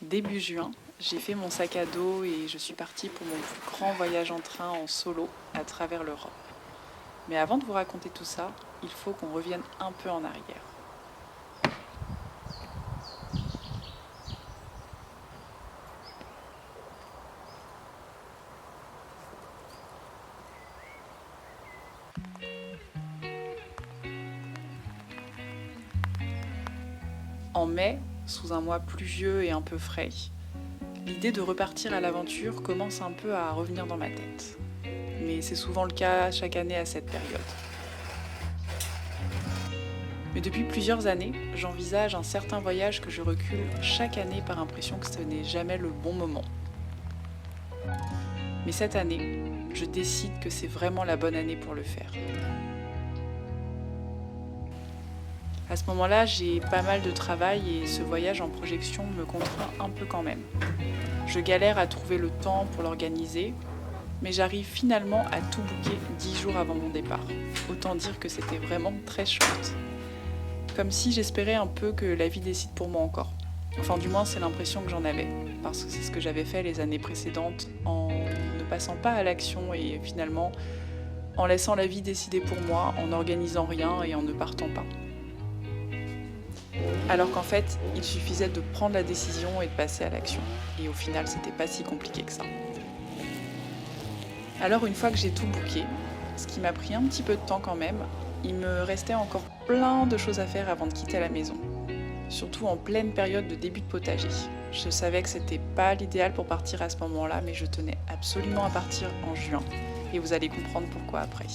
Début juin, j'ai fait mon sac à dos et je suis partie pour mon plus grand voyage en train en solo à travers l'Europe. Mais avant de vous raconter tout ça, il faut qu'on revienne un peu en arrière. En mai, sous un mois pluvieux et un peu frais, l'idée de repartir à l'aventure commence un peu à revenir dans ma tête. Mais c'est souvent le cas chaque année à cette période. Mais depuis plusieurs années, j'envisage un certain voyage que je recule chaque année par impression que ce n'est jamais le bon moment. Mais cette année, je décide que c'est vraiment la bonne année pour le faire. À ce moment-là, j'ai pas mal de travail et ce voyage en projection me contraint un peu quand même. Je galère à trouver le temps pour l'organiser, mais j'arrive finalement à tout booker 10 jours avant mon départ. Autant dire que c'était vraiment très chouette. Comme si j'espérais un peu que la vie décide pour moi encore. Enfin, du moins, c'est l'impression que j'en avais, parce que c'est ce que j'avais fait les années précédentes en ne passant pas à l'action et finalement en laissant la vie décider pour moi, en n'organisant rien et en ne partant pas. Alors qu'en fait, il suffisait de prendre la décision et de passer à l'action. Et au final, c'était pas si compliqué que ça. Alors une fois que j'ai tout booké, ce qui m'a pris un petit peu de temps quand même, il me restait encore plein de choses à faire avant de quitter la maison. Surtout en pleine période de début de potager. Je savais que c'était pas l'idéal pour partir à ce moment-là, mais je tenais absolument à partir en juin. Et vous allez comprendre pourquoi après.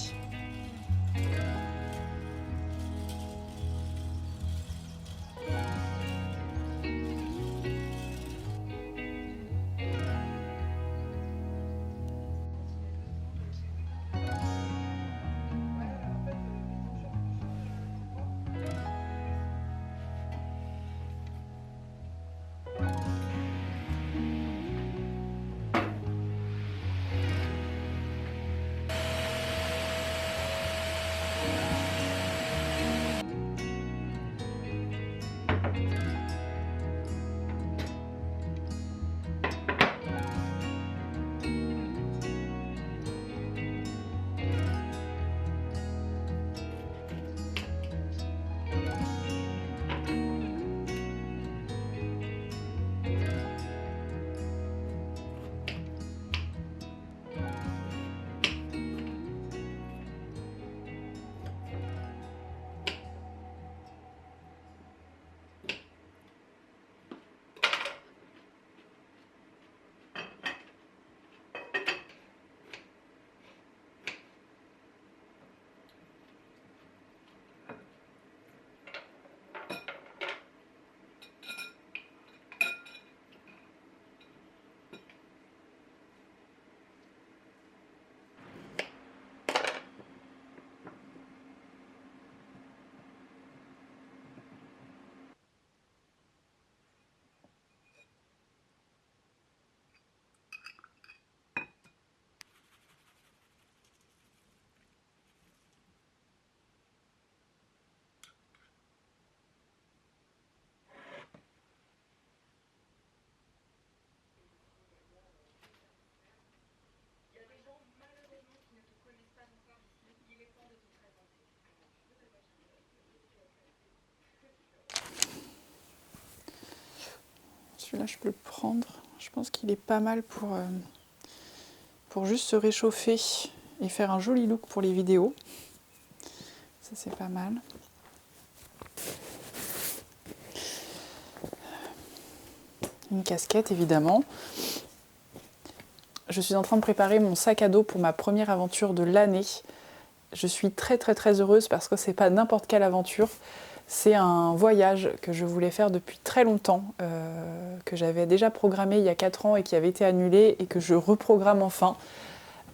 Celui-là, je peux le prendre. Je pense qu'il est pas mal pour juste se réchauffer et faire un joli look pour les vidéos. Ça, c'est pas mal. Une casquette, évidemment. Je suis en train de préparer mon sac à dos pour ma première aventure de l'année. Je suis très très très heureuse parce que c'est pas n'importe quelle aventure. C'est un voyage que je voulais faire depuis très longtemps, que j'avais déjà programmé il y a 4 ans et qui avait été annulé et que je reprogramme enfin.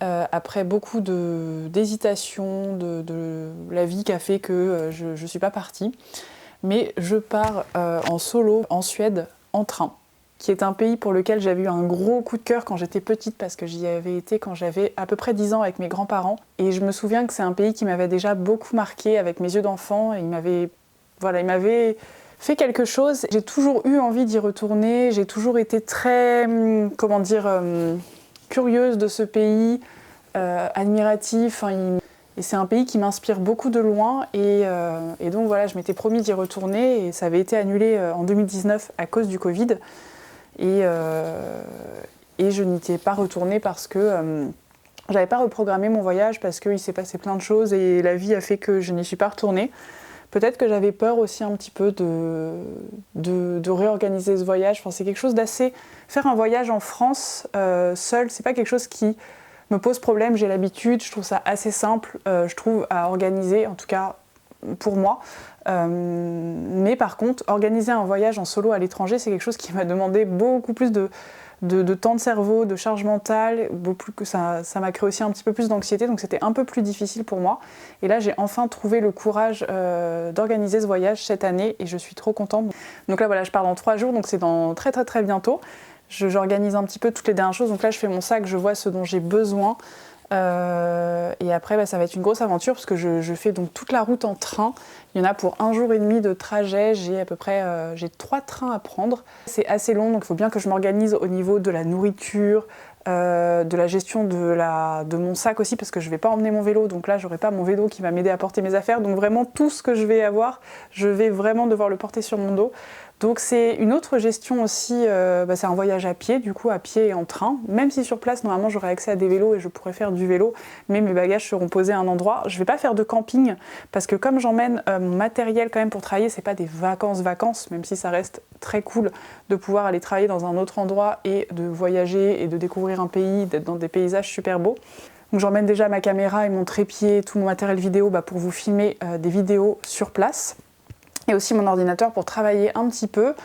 Après beaucoup d'hésitation, de la vie qui a fait que je ne suis pas partie. Mais je pars en solo en Suède en train, qui est un pays pour lequel j'avais eu un gros coup de cœur quand j'étais petite parce que j'y avais été quand j'avais à peu près 10 ans avec mes grands-parents. Et je me souviens que c'est un pays qui m'avait déjà beaucoup marquée avec mes yeux d'enfant et il m'avait fait quelque chose. J'ai toujours eu envie d'y retourner, j'ai toujours été très, curieuse de ce pays, admiratif. Et c'est un pays qui m'inspire beaucoup de loin et donc voilà, je m'étais promis d'y retourner et ça avait été annulé en 2019 à cause du Covid et je n'y étais pas retournée parce que j'avais pas reprogrammé mon voyage parce qu'il s'est passé plein de choses et la vie a fait que je n'y suis pas retournée. Peut-être que j'avais peur aussi un petit peu de réorganiser ce voyage. Enfin, c'est quelque chose d'assez... Faire un voyage en France seul, c'est pas quelque chose qui me pose problème, j'ai l'habitude, je trouve ça assez simple, je trouve, à organiser, en tout cas pour moi. Mais par contre, organiser un voyage en solo à l'étranger, c'est quelque chose qui m'a demandé beaucoup plus de temps de cerveau, de charge mentale, ça m'a créé aussi un petit peu plus d'anxiété, donc c'était un peu plus difficile pour moi. Et là, j'ai enfin trouvé le courage d'organiser ce voyage cette année et je suis trop contente. Donc là, voilà, je pars dans 3 jours, donc c'est dans très très très bientôt. J'organise un petit peu toutes les dernières choses, donc là je fais mon sac, je vois ce dont j'ai besoin et après ça va être une grosse aventure parce que je fais donc toute la route en train. Il y en a pour 1 jour et demi de trajet, j'ai à peu près 3 trains à prendre. C'est assez long donc il faut bien que je m'organise au niveau de la nourriture, de la gestion de mon sac aussi parce que je vais pas emmener mon vélo, donc là j'aurai pas mon vélo qui va m'aider à porter mes affaires, donc vraiment tout ce que je vais avoir, je vais vraiment devoir le porter sur mon dos. Donc c'est une autre gestion aussi, c'est un voyage à pied, du coup à pied et en train, même si sur place normalement j'aurai accès à des vélos et je pourrais faire du vélo, mais mes bagages seront posés à un endroit. Je vais pas faire de camping parce que comme j'emmène mon matériel quand même pour travailler, c'est pas des vacances, même si ça reste très cool de pouvoir aller travailler dans un autre endroit et de voyager et de découvrir un pays, d'être dans des paysages super beaux. Donc j'emmène déjà ma caméra et mon trépied, tout mon matériel vidéo pour vous filmer des vidéos sur place. Et aussi mon ordinateur pour travailler un petit peu,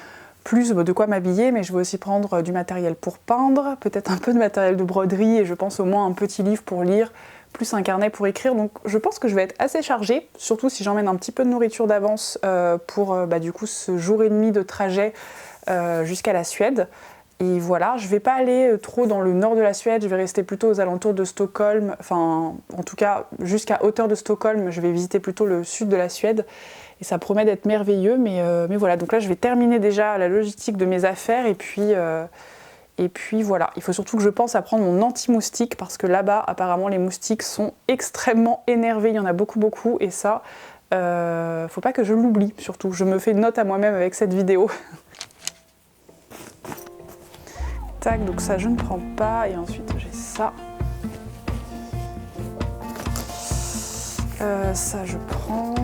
plus de quoi m'habiller, mais je vais aussi prendre du matériel pour peindre, peut-être un peu de matériel de broderie et je pense au moins un petit livre pour lire, plus un carnet pour écrire. Donc je pense que je vais être assez chargée, surtout si j'emmène un petit peu de nourriture d'avance pour du coup ce jour et demi de trajet jusqu'à la Suède. Et voilà, je vais pas aller trop dans le nord de la Suède, je vais rester plutôt aux alentours de Stockholm, enfin en tout cas jusqu'à hauteur de Stockholm, je vais visiter plutôt le sud de la Suède. Et ça promet d'être merveilleux, mais voilà. Donc là, je vais terminer déjà la logistique de mes affaires et puis voilà. Il faut surtout que je pense à prendre mon anti-moustique parce que là-bas, apparemment, les moustiques sont extrêmement énervés. Il y en a beaucoup, beaucoup. Et ça, faut pas que je l'oublie, surtout. Je me fais une note à moi-même avec cette vidéo. Tac, donc ça, je ne prends pas. Et ensuite, j'ai ça. Ça, je prends...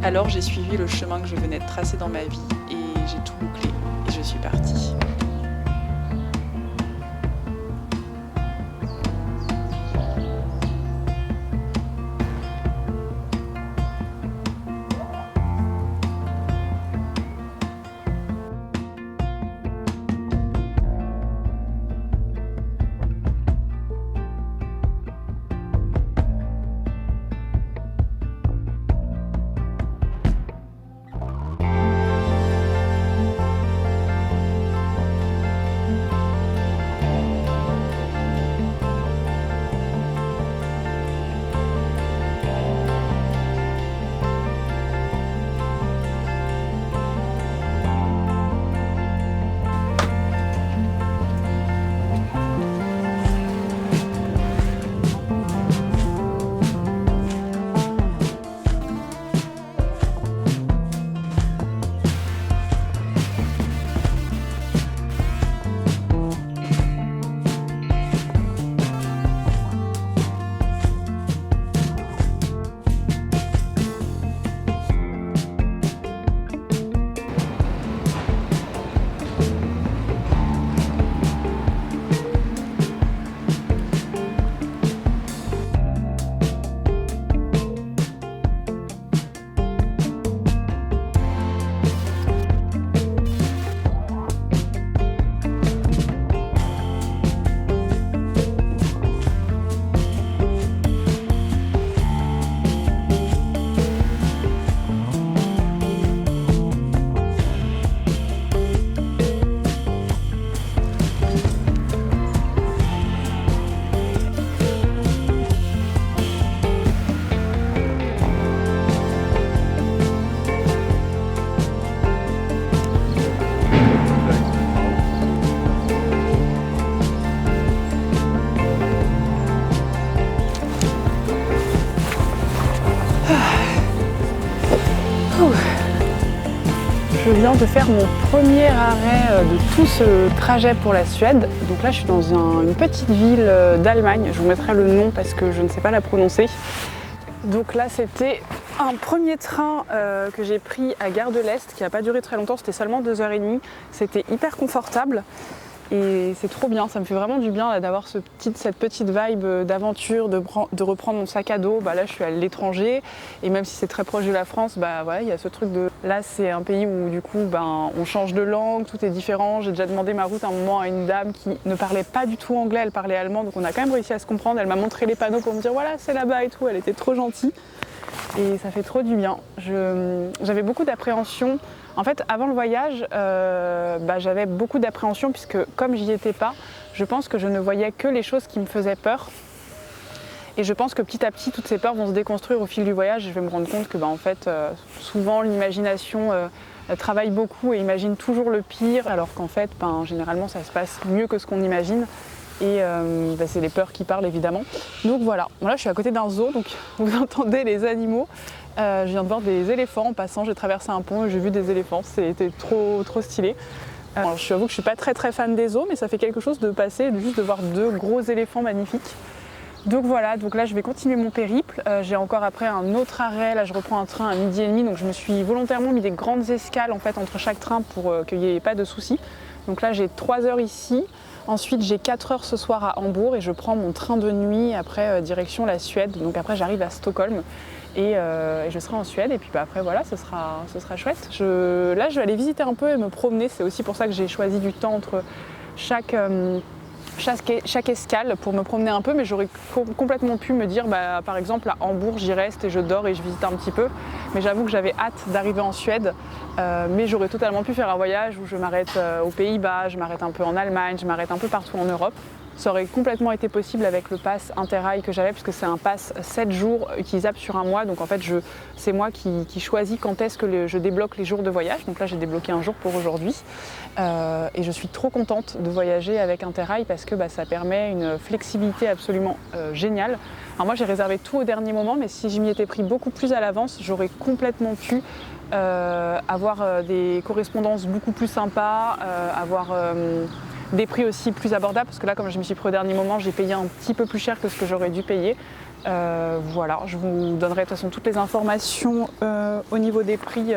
Alors j'ai suivi le chemin que je venais de tracer dans ma vie et j'ai tout bouclé et je suis partie. viens de faire mon premier arrêt de tout ce trajet pour la Suède. Donc là, je suis dans une petite ville d'Allemagne. Je vous mettrai le nom parce que je ne sais pas la prononcer. Donc là, c'était un premier train que j'ai pris à Gare de l'Est qui n'a pas duré très longtemps. C'était seulement 2h30. C'était hyper confortable. Et c'est trop bien, ça me fait vraiment du bien d'avoir cette petite vibe d'aventure, de reprendre mon sac à dos. Là je suis à l'étranger et même si c'est très proche de la France, il y a ce truc de... Là c'est un pays où du coup on change de langue, tout est différent. J'ai déjà demandé ma route à un moment à une dame qui ne parlait pas du tout anglais, elle parlait allemand, donc on a quand même réussi à se comprendre. Elle m'a montré les panneaux pour me dire voilà c'est là-bas et tout, elle était trop gentille. Et ça fait trop du bien. J'avais beaucoup d'appréhension. En fait, avant le voyage, j'avais beaucoup d'appréhension puisque comme j'y étais pas, je pense que je ne voyais que les choses qui me faisaient peur. Et je pense que petit à petit, toutes ces peurs vont se déconstruire au fil du voyage. Et je vais me rendre compte que souvent l'imagination travaille beaucoup et imagine toujours le pire, alors qu'en fait, généralement, ça se passe mieux que ce qu'on imagine. Et c'est les peurs qui parlent évidemment. Donc voilà, je suis à côté d'un zoo, donc vous entendez les animaux. Je viens de voir des éléphants en passant, j'ai traversé un pont et j'ai vu des éléphants, c'était trop stylé. Je avoue que je suis pas très fan des zoos, mais ça fait quelque chose de passer, juste de voir 2 gros éléphants magnifiques. Donc voilà, donc là je vais continuer mon périple. J'ai encore après un autre arrêt, là je reprends un train à 12h30, donc je me suis volontairement mis des grandes escales en fait entre chaque train pour qu'il n'y ait pas de soucis. Donc là j'ai 3 heures ici. Ensuite, j'ai 4 heures ce soir à Hambourg et je prends mon train de nuit après direction la Suède. Donc après, j'arrive à Stockholm et je serai en Suède. Et puis après, voilà, ce sera chouette. Là, je vais aller visiter un peu et me promener. C'est aussi pour ça que j'ai choisi du temps entre chaque escale pour me promener un peu, mais j'aurais complètement pu me dire par exemple à Hambourg j'y reste et je dors et je visite un petit peu, mais j'avoue que j'avais hâte d'arriver en Suède, mais j'aurais totalement pu faire un voyage où je m'arrête aux Pays-Bas, je m'arrête un peu en Allemagne, je m'arrête un peu partout en Europe. Ça aurait complètement été possible avec le pass Interrail que j'avais, puisque c'est un pass 7 jours utilisable sur un mois. Donc en fait, c'est moi qui choisis quand est-ce que je débloque les jours de voyage. Donc là, j'ai débloqué un jour pour aujourd'hui. Et je suis trop contente de voyager avec Interrail parce que ça permet une flexibilité absolument géniale. Alors moi, j'ai réservé tout au dernier moment, mais si je m'y étais pris beaucoup plus à l'avance, j'aurais complètement pu avoir des correspondances beaucoup plus sympas, avoir... des prix aussi plus abordables, parce que là, comme je me suis pris au dernier moment, j'ai payé un petit peu plus cher que ce que j'aurais dû payer. Voilà, je vous donnerai de toute façon toutes les informations au niveau des prix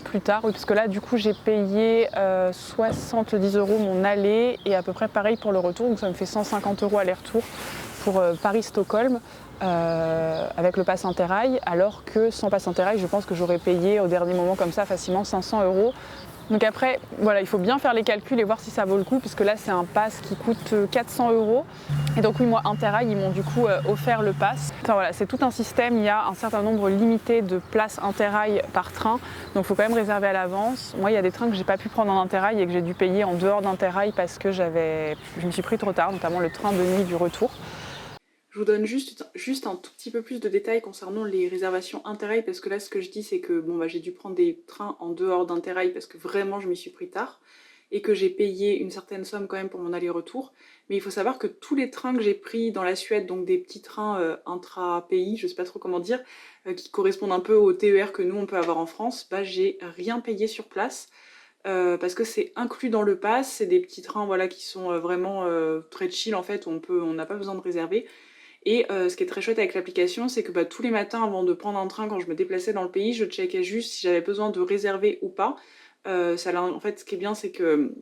plus tard. Oui, parce que là, du coup, j'ai payé 70 € mon aller et à peu près pareil pour le retour, donc ça me fait 150 € aller-retour pour Paris-Stockholm. Avec le pass Interrail, alors que sans pass Interrail, je pense que j'aurais payé au dernier moment comme ça facilement 500 €. Donc après, voilà, il faut bien faire les calculs et voir si ça vaut le coup, puisque là c'est un pass qui coûte 400 €. Et donc oui, moi Interrail, ils m'ont du coup offert le pass. Enfin voilà, c'est tout un système, il y a un certain nombre limité de places Interrail par train, donc il faut quand même réserver à l'avance. Moi, il y a des trains que j'ai pas pu prendre en Interrail et que j'ai dû payer en dehors d'Interrail parce que je me suis pris trop tard, notamment le train de nuit du retour. Je vous donne juste un tout petit peu plus de détails concernant les réservations Interrail, parce que là ce que je dis c'est que j'ai dû prendre des trains en dehors d'Interrail parce que vraiment je m'y suis pris tard et que j'ai payé une certaine somme quand même pour mon aller-retour. Mais il faut savoir que tous les trains que j'ai pris dans la Suède, donc des petits trains intra-pays, je sais pas trop comment dire, qui correspondent un peu au TER que nous on peut avoir en France, j'ai rien payé sur place. Parce que c'est inclus dans le pass, c'est des petits trains qui sont vraiment très chill en fait, on n'a pas besoin de réserver. Et ce qui est très chouette avec l'application, c'est que tous les matins avant de prendre un train, quand je me déplaçais dans le pays, je checkais juste si j'avais besoin de réserver ou pas. En fait, ce qui est bien, c'est que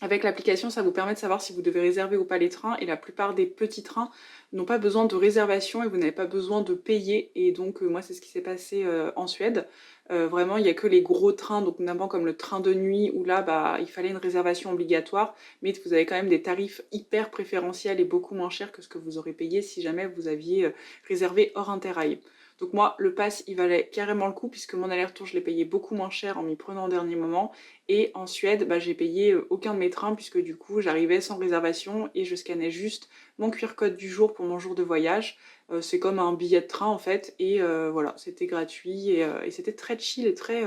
avec l'application, ça vous permet de savoir si vous devez réserver ou pas les trains, et la plupart des petits trains n'ont pas besoin de réservation et vous n'avez pas besoin de payer. Et donc moi, c'est ce qui s'est passé en Suède. Vraiment, il n'y a que les gros trains, donc notamment comme le train de nuit, où là, il fallait une réservation obligatoire, mais vous avez quand même des tarifs hyper préférentiels et beaucoup moins chers que ce que vous aurez payé si jamais vous aviez réservé hors Interrail. Donc moi, le pass, il valait carrément le coup, puisque mon aller-retour, je l'ai payé beaucoup moins cher en m'y prenant au dernier moment. Et en Suède, j'ai payé aucun de mes trains, puisque du coup, j'arrivais sans réservation et je scannais juste mon QR code du jour pour mon jour de voyage. C'est comme un billet de train en fait, et voilà, c'était gratuit et c'était très chill et très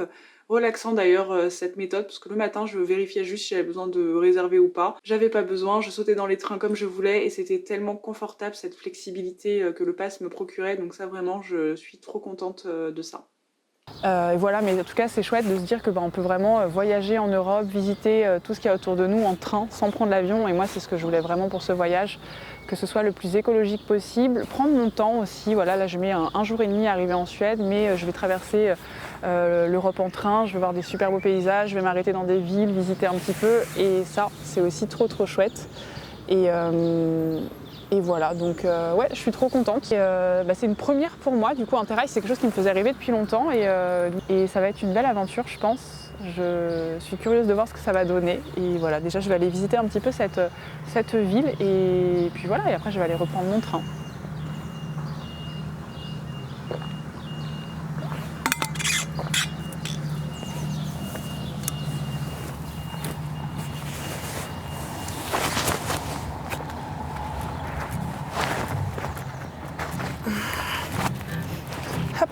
relaxant d'ailleurs cette méthode, parce que le matin je vérifiais juste si j'avais besoin de réserver ou pas. J'avais pas besoin, je sautais dans les trains comme je voulais et c'était tellement confortable cette flexibilité que le pass me procurait, donc ça vraiment je suis trop contente de ça. Et voilà, mais en tout cas c'est chouette de se dire que on peut vraiment voyager en Europe, visiter tout ce qu'il y a autour de nous en train, sans prendre l'avion. Et moi c'est ce que je voulais vraiment pour ce voyage, que ce soit le plus écologique possible, prendre mon temps aussi. Voilà, là je mets un jour et demi à arriver en Suède, mais je vais traverser l'Europe en train, je vais voir des super beaux paysages, je vais m'arrêter dans des villes, visiter un petit peu. Et ça c'est aussi trop chouette. Et voilà, donc ouais, je suis trop contente. C'est une première pour moi, du coup Interrail c'est quelque chose qui me faisait rêver depuis longtemps et ça va être une belle aventure je pense. Je suis curieuse de voir ce que ça va donner et voilà, déjà je vais aller visiter un petit peu cette ville et puis voilà, et après je vais aller reprendre mon train. Hop.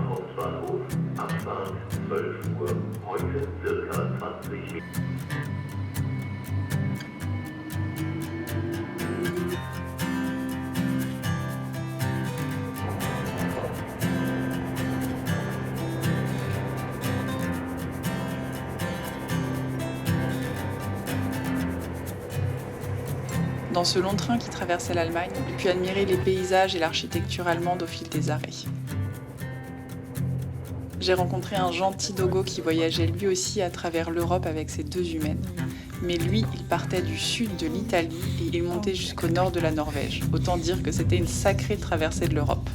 Hauptbahnhof, Abfahrt 12 Uhr, heute circa 20 Minuten. Dans ce long train qui traversait l'Allemagne, j'ai pu admirer les paysages et l'architecture allemande au fil des arrêts. J'ai rencontré un gentil dogo qui voyageait lui aussi à travers l'Europe avec ses 2 humaines. Mais lui, il partait du sud de l'Italie et il montait jusqu'au nord de la Norvège. Autant dire que c'était une sacrée traversée de l'Europe.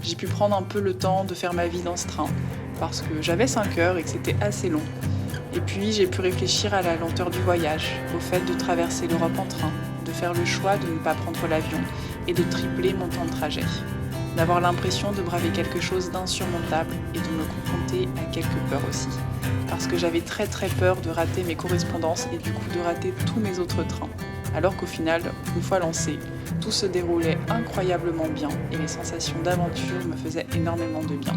J'ai pu prendre un peu le temps de faire ma vie dans ce train, parce que j'avais 5 heures et que c'était assez long. Et puis j'ai pu réfléchir à la lenteur du voyage, au fait de traverser l'Europe en train, de faire le choix de ne pas prendre l'avion et de tripler mon temps de trajet. D'avoir l'impression de braver quelque chose d'insurmontable et de me confronter à quelques peurs aussi. Parce que j'avais très peur de rater mes correspondances et du coup de rater tous mes autres trains. Alors qu'au final, une fois lancé, tout se déroulait incroyablement bien et les sensations d'aventure me faisaient énormément de bien.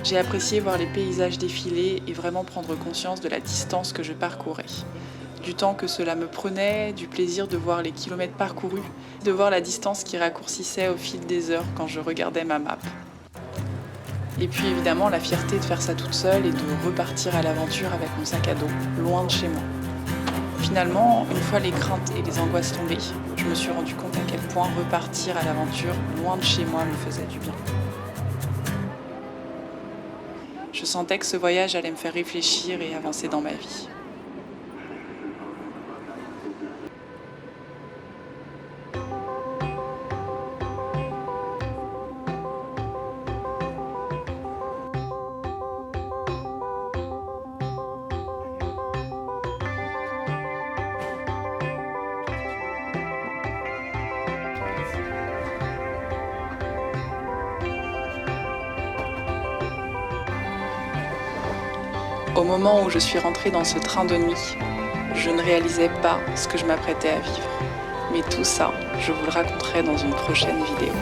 J'ai apprécié voir les paysages défiler et vraiment prendre conscience de la distance que je parcourais. Du temps que cela me prenait, du plaisir de voir les kilomètres parcourus, de voir la distance qui raccourcissait au fil des heures quand je regardais ma map. Et puis évidemment la fierté de faire ça toute seule et de repartir à l'aventure avec mon sac à dos, loin de chez moi. Finalement, une fois les craintes et les angoisses tombées, je me suis rendu compte à quel point repartir à l'aventure, loin de chez moi, me faisait du bien. Je sentais que ce voyage allait me faire réfléchir et avancer dans ma vie. Au moment où je suis rentrée dans ce train de nuit, je ne réalisais pas ce que je m'apprêtais à vivre. Mais tout ça, je vous le raconterai dans une prochaine vidéo.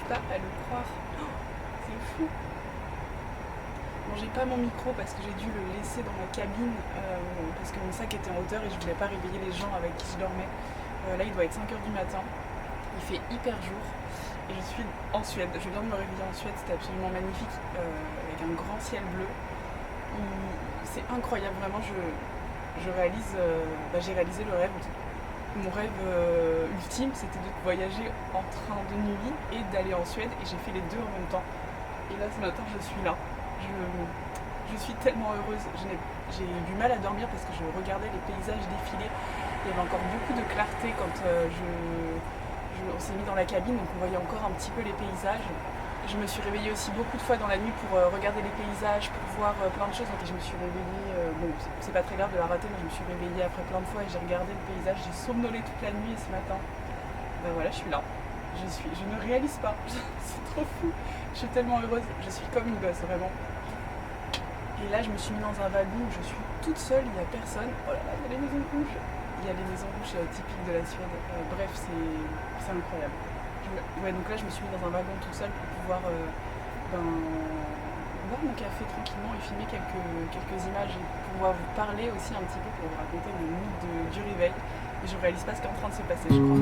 pas à le croire. Oh, c'est fou. Bon, j'ai pas mon micro parce que j'ai dû le laisser dans ma cabine parce que mon sac était en hauteur et je voulais pas réveiller les gens avec qui je dormais. Là, il doit être 5h du matin. Il fait hyper jour et je suis en Suède. Je viens de me réveiller en Suède, c'était absolument magnifique avec un grand ciel bleu. C'est incroyable, vraiment. J'ai réalisé le rêve. Mon rêve ultime, c'était de voyager en train de nuit et d'aller en Suède, et j'ai fait les deux en même temps. Et là, ce matin, je suis là. Je suis tellement heureuse. J'ai eu du mal à dormir parce que je regardais les paysages défiler. Il y avait encore beaucoup de clarté quand on s'est mis dans la cabine, donc on voyait encore un petit peu les paysages. Je me suis réveillée aussi beaucoup de fois dans la nuit pour regarder les paysages, pour voir plein de choses. Donc je me suis réveillée, bon c'est pas très grave de la rater, mais je me suis réveillée après plein de fois et j'ai regardé le paysage, j'ai somnolé toute la nuit et ce matin, ben voilà, je suis là. Je ne réalise pas, c'est trop fou. Je suis tellement heureuse, je suis comme une gosse, vraiment. Et là je me suis mis dans un wagon où je suis toute seule, il n'y a personne. Oh là là, il y a les maisons rouges. Il y a les maisons rouges typiques de la Suède. Bref, c'est incroyable. Ouais, donc là je me suis mis dans un wagon toute seule pour pouvoir boire mon café tranquillement et filmer quelques images et pouvoir vous parler aussi un petit peu pour vous raconter le mood du réveil. Et je réalise pas ce qui est en train de se passer, je crois.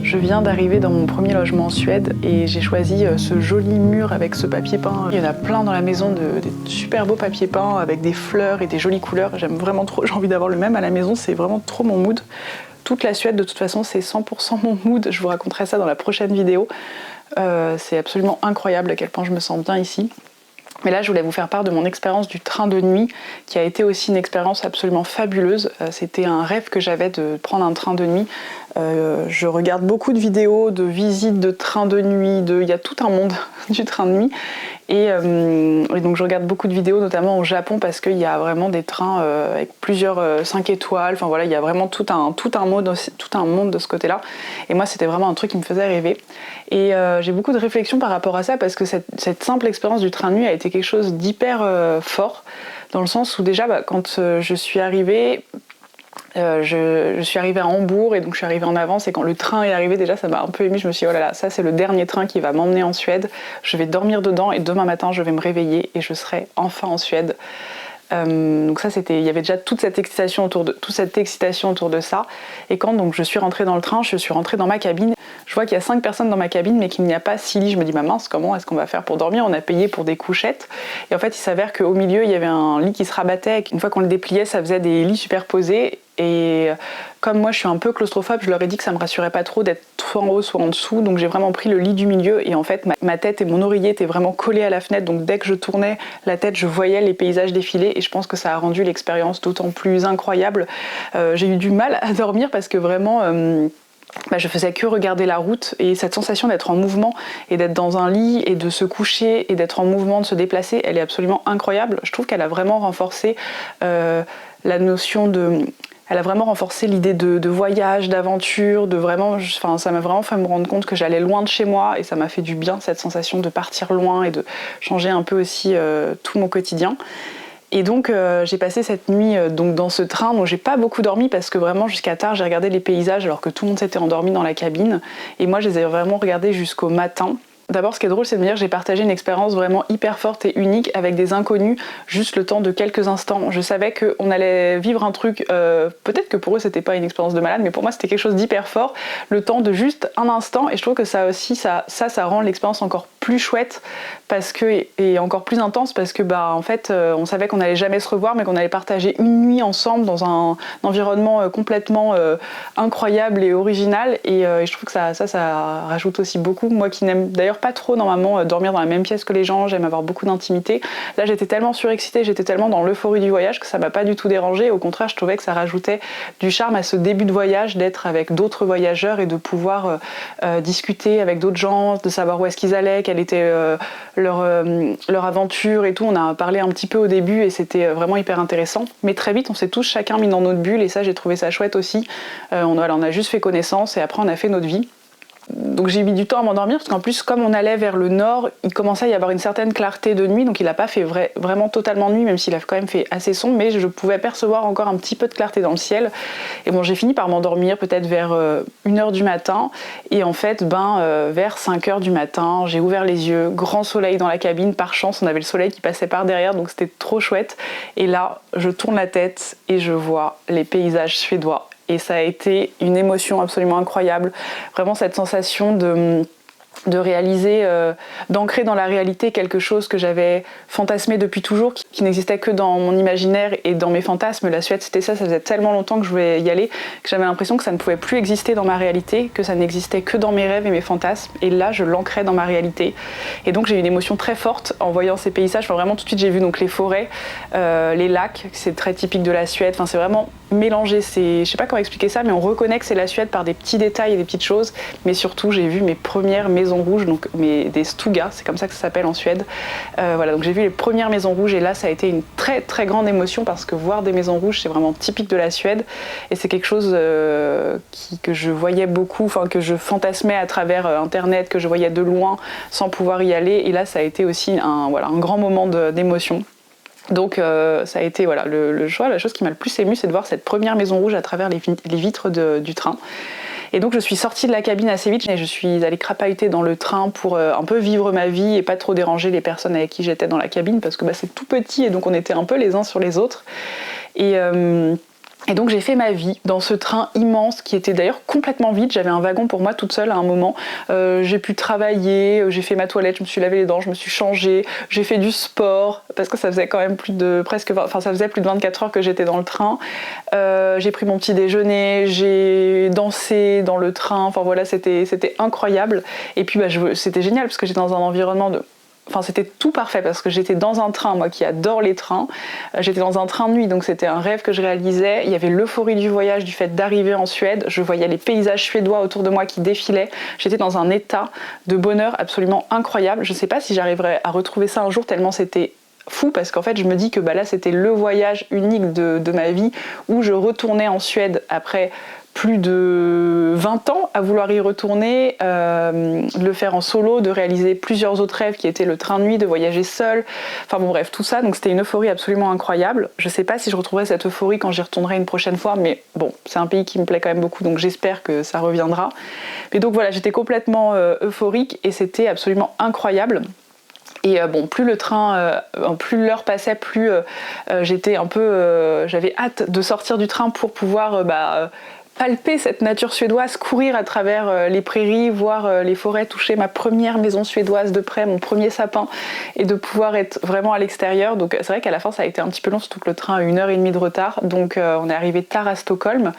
Je viens d'arriver dans mon premier logement en Suède et j'ai choisi ce joli mur avec ce papier peint. Il y en a plein dans la maison, des super beaux papiers peints avec des fleurs et des jolies couleurs. J'aime vraiment trop, j'ai envie d'avoir le même à la maison, c'est vraiment trop mon mood. Toute la Suède de toute façon c'est 100% mon mood, je vous raconterai ça dans la prochaine vidéo. C'est absolument incroyable à quel point je me sens bien ici. Mais là, je voulais vous faire part de mon expérience du train de nuit, qui a été aussi une expérience absolument fabuleuse. C'était un rêve que j'avais de prendre un train de nuit. Je regarde beaucoup de vidéos, de visites de trains de nuit, il y a tout un monde du train de nuit. Et donc je regarde beaucoup de vidéos, notamment au Japon, parce qu'il y a vraiment des trains avec plusieurs 5 étoiles. Enfin voilà, il y a vraiment tout un monde de ce côté-là. Et moi, c'était vraiment un truc qui me faisait rêver. Et j'ai beaucoup de réflexions par rapport à ça, parce que cette simple expérience du train de nuit a été quelque chose d'hyper fort, dans le sens où déjà, quand je suis arrivée, je suis arrivée à Hambourg et donc je suis arrivée en avance, et quand le train est arrivé, déjà ça m'a un peu émue. Je me suis dit oh là là, ça c'est le dernier train qui va m'emmener en Suède, je vais dormir dedans et demain matin je vais me réveiller et je serai enfin en Suède. Donc ça il y avait déjà toute cette excitation autour de ça. Et quand donc je suis rentrée dans le train, je suis rentrée dans ma cabine, je vois qu'il y a 5 personnes dans ma cabine mais qu'il n'y a pas 6 lits. Je me dis mince, comment est-ce qu'on va faire pour dormir? On a payé pour des couchettes et en fait il s'avère qu'au milieu il y avait un lit qui se rabattait, et une fois qu'on le dépliait ça faisait des lits superposés. Et comme moi je suis un peu claustrophobe, je leur ai dit que ça me rassurait pas trop d'être soit en haut soit en dessous, donc j'ai vraiment pris le lit du milieu, et en fait ma tête et mon oreiller étaient vraiment collés à la fenêtre, donc dès que je tournais la tête je voyais les paysages défiler, et je pense que ça a rendu l'expérience d'autant plus incroyable. J'ai eu du mal à dormir parce que vraiment je faisais que regarder la route, et cette sensation d'être en mouvement et d'être dans un lit et de se coucher et d'être en mouvement, de se déplacer, elle est absolument incroyable. Je trouve qu'elle a vraiment renforcé la notion de... Elle a vraiment renforcé l'idée de voyage, d'aventure, ça m'a vraiment fait me rendre compte que j'allais loin de chez moi, et ça m'a fait du bien, cette sensation de partir loin et de changer un peu aussi tout mon quotidien. Et donc j'ai passé cette nuit donc dans ce train, donc j'ai pas beaucoup dormi parce que vraiment jusqu'à tard j'ai regardé les paysages alors que tout le monde s'était endormi dans la cabine. Et moi je les ai vraiment regardés jusqu'au matin. D'abord, ce qui est drôle, c'est de me dire que j'ai partagé une expérience vraiment hyper forte et unique avec des inconnus, juste le temps de quelques instants. Je savais qu'on allait vivre un truc, peut-être que pour eux c'était pas une expérience de malade, mais pour moi c'était quelque chose d'hyper fort, le temps de juste un instant, et je trouve que ça aussi, ça rend l'expérience encore plus chouette parce que, et encore plus intense parce que en fait on savait qu'on allait jamais se revoir mais qu'on allait partager une nuit ensemble dans un environnement complètement incroyable et original, et je trouve que ça rajoute aussi beaucoup. Moi qui n'aime d'ailleurs pas trop normalement dormir dans la même pièce que les gens, j'aime avoir beaucoup d'intimité. Là j'étais tellement surexcitée, j'étais tellement dans l'euphorie du voyage que ça m'a pas du tout dérangée. Au contraire, je trouvais que ça rajoutait du charme à ce début de voyage, d'être avec d'autres voyageurs et de pouvoir discuter avec d'autres gens, de savoir où est-ce qu'ils allaient, quelle était leur aventure et tout. On a parlé un petit peu au début et c'était vraiment hyper intéressant. Mais très vite on s'est tous chacun mis dans notre bulle, et ça j'ai trouvé ça chouette aussi. On a juste fait connaissance et après on a fait notre vie. Donc j'ai mis du temps à m'endormir parce qu'en plus comme on allait vers le nord, il commençait à y avoir une certaine clarté de nuit, donc il n'a pas fait vraiment totalement nuit, même s'il a quand même fait assez sombre, mais je pouvais percevoir encore un petit peu de clarté dans le ciel. Et bon, j'ai fini par m'endormir peut-être vers 1h du matin, et en fait vers 5h du matin j'ai ouvert les yeux, grand soleil dans la cabine, par chance on avait le soleil qui passait par derrière, donc c'était trop chouette. Et là je tourne la tête et je vois les paysages suédois. Et ça a été une émotion absolument incroyable. Vraiment cette sensation de réaliser, d'ancrer dans la réalité quelque chose que j'avais fantasmé depuis toujours, qui n'existait que dans mon imaginaire et dans mes fantasmes. La Suède, c'était ça faisait tellement longtemps que je voulais y aller, que j'avais l'impression que ça ne pouvait plus exister dans ma réalité, que ça n'existait que dans mes rêves et mes fantasmes. Et là, je l'ancrais dans ma réalité. Et donc, j'ai eu une émotion très forte en voyant ces paysages. Enfin, vraiment, tout de suite, j'ai vu donc les forêts, les lacs, c'est très typique de la Suède. Enfin, c'est vraiment mélangé. Je sais pas comment expliquer ça, mais on reconnaît que c'est la Suède par des petits détails et des petites choses. Mais surtout, j'ai vu mes premières maisons rouges, donc des stugas, c'est comme ça que ça s'appelle en Suède. Voilà, donc j'ai vu les premières maisons rouges, et là ça a été une très très grande émotion parce que voir des maisons rouges c'est vraiment typique de la Suède, et c'est quelque chose que je voyais beaucoup, enfin que je fantasmais à travers internet, que je voyais de loin sans pouvoir y aller, et là ça a été aussi un grand moment d'émotion. Donc ça a été le choix, la chose qui m'a le plus émue, c'est de voir cette première maison rouge à travers les vitres du train. Et donc je suis sortie de la cabine assez vite et je suis allée crapahuter dans le train pour un peu vivre ma vie et pas trop déranger les personnes avec qui j'étais dans la cabine, parce que c'est tout petit et donc on était un peu les uns sur les autres. Et donc j'ai fait ma vie dans ce train immense qui était d'ailleurs complètement vide. J'avais un wagon pour moi toute seule à un moment. J'ai pu travailler, j'ai fait ma toilette, je me suis lavé les dents, je me suis changée, j'ai fait du sport parce que ça faisait quand même ça faisait plus de 24 heures que j'étais dans le train. J'ai pris mon petit déjeuner, j'ai dansé dans le train. Enfin voilà, c'était incroyable. Et puis c'était génial parce que j'étais dans un environnement c'était tout parfait parce que j'étais dans un train, moi qui adore les trains, j'étais dans un train de nuit, donc c'était un rêve que je réalisais. Il y avait l'euphorie du voyage, du fait d'arriver en Suède, je voyais les paysages suédois autour de moi qui défilaient, j'étais dans un état de bonheur absolument incroyable. Je ne sais pas si j'arriverai à retrouver ça un jour tellement c'était fou, parce qu'en fait je me dis que là c'était le voyage unique de ma vie, où je retournais en Suède après plus de 20 ans à vouloir y retourner, de le faire en solo, de réaliser plusieurs autres rêves qui étaient le train de nuit, de voyager seule, enfin bon bref, tout ça, donc c'était une euphorie absolument incroyable. Je sais pas si je retrouverai cette euphorie quand j'y retournerai une prochaine fois, mais bon, c'est un pays qui me plaît quand même beaucoup, donc j'espère que ça reviendra. Mais donc voilà, j'étais complètement euphorique et c'était absolument incroyable. Et plus le train, plus l'heure passait, plus j'étais un peu, j'avais hâte de sortir du train pour pouvoir palper cette nature suédoise, courir à travers les prairies, voir les forêts, toucher ma première maison suédoise de près, mon premier sapin, et de pouvoir être vraiment à l'extérieur. Donc c'est vrai qu'à la fin ça a été un petit peu long, surtout que le train a 1h30 de retard, donc on est arrivé tard à Stockholm,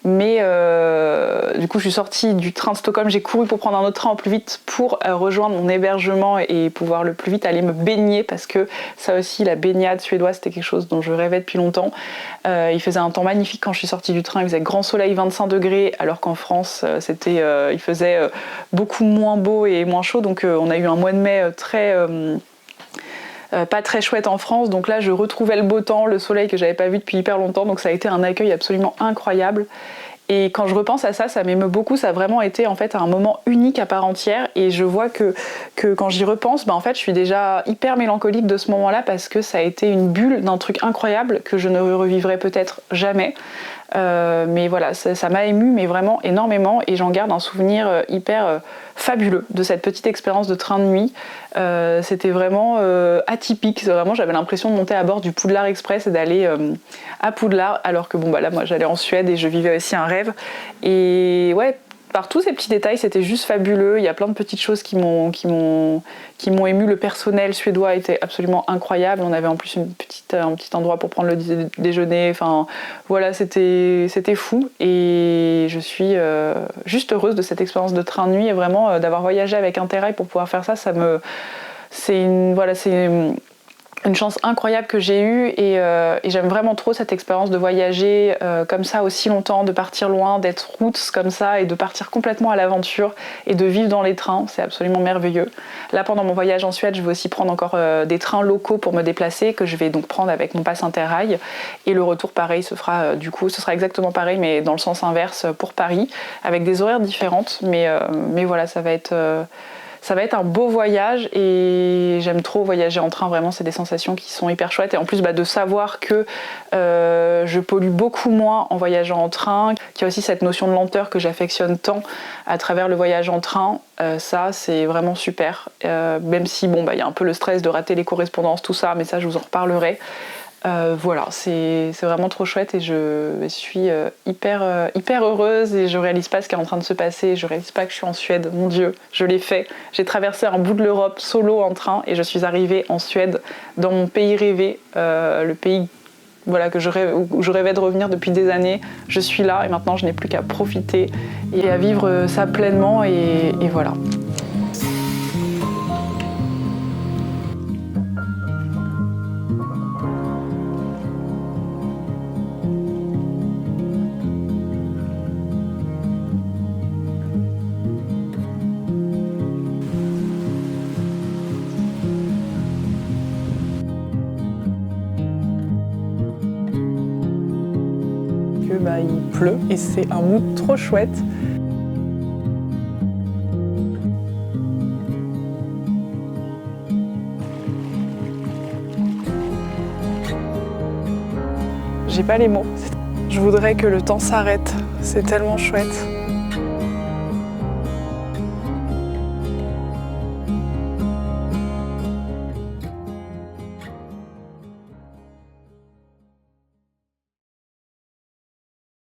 mais du coup je suis sortie du train de Stockholm, j'ai couru pour prendre un autre train au plus vite pour rejoindre mon hébergement et pouvoir le plus vite aller me baigner, parce que ça aussi, la baignade suédoise, c'était quelque chose dont je rêvais depuis longtemps. Il faisait un temps magnifique quand je suis sortie du train, il faisait grand soleil, 25 degrés, alors qu'en France il faisait beaucoup moins beau et moins chaud, donc on a eu un mois de mai pas très chouette en France, donc là je retrouvais le beau temps, le soleil que j'avais pas vu depuis hyper longtemps, donc ça a été un accueil absolument incroyable. Et quand je repense à ça, ça m'émeut beaucoup. Ça a vraiment été en fait un moment unique à part entière. Et je vois que quand j'y repense, en fait, je suis déjà hyper mélancolique de ce moment-là parce que ça a été une bulle d'un truc incroyable que je ne revivrai peut-être jamais. Mais voilà, ça m'a émue, mais vraiment énormément, et j'en garde un souvenir hyper fabuleux de cette petite expérience de train de nuit. C'était vraiment atypique, vraiment j'avais l'impression de monter à bord du Poudlard Express et d'aller à Poudlard, alors que là moi j'allais en Suède et je vivais aussi un rêve. Et ouais, par tous ces petits détails, c'était juste fabuleux. Il y a plein de petites choses qui m'ont ému. Le personnel suédois était absolument incroyable. On avait en plus un petit endroit pour prendre le déjeuner. Enfin, voilà, c'était fou. Et je suis juste heureuse de cette expérience de train de nuit et vraiment d'avoir voyagé avec Interrail pour pouvoir faire ça. C'est une chance incroyable que j'ai eue et j'aime vraiment trop cette expérience de voyager comme ça aussi longtemps, de partir loin, d'être roots comme ça et de partir complètement à l'aventure et de vivre dans les trains, c'est absolument merveilleux. Là pendant mon voyage en Suède, je vais aussi prendre encore des trains locaux pour me déplacer que je vais donc prendre avec mon pass Interrail, et le retour pareil ce sera exactement pareil mais dans le sens inverse pour Paris avec des horaires différentes, mais voilà, ça va être un beau voyage et j'aime trop voyager en train, vraiment c'est des sensations qui sont hyper chouettes, et en plus de savoir que je pollue beaucoup moins en voyageant en train, qu'il y a aussi cette notion de lenteur que j'affectionne tant à travers le voyage en train, ça c'est vraiment super, même si il y a un peu le stress de rater les correspondances, tout ça, mais ça je vous en reparlerai. Voilà, c'est vraiment trop chouette et je suis hyper heureuse et je réalise pas ce qui est en train de se passer, je réalise pas que je suis en Suède, mon Dieu, je l'ai fait. J'ai traversé un bout de l'Europe solo en train et je suis arrivée en Suède, dans mon pays rêvé, le pays où je rêvais de revenir depuis des années. Je suis là et maintenant je n'ai plus qu'à profiter et à vivre ça pleinement et voilà. Il pleut et c'est un mood trop chouette. J'ai pas les mots. Je voudrais que le temps s'arrête, c'est tellement chouette.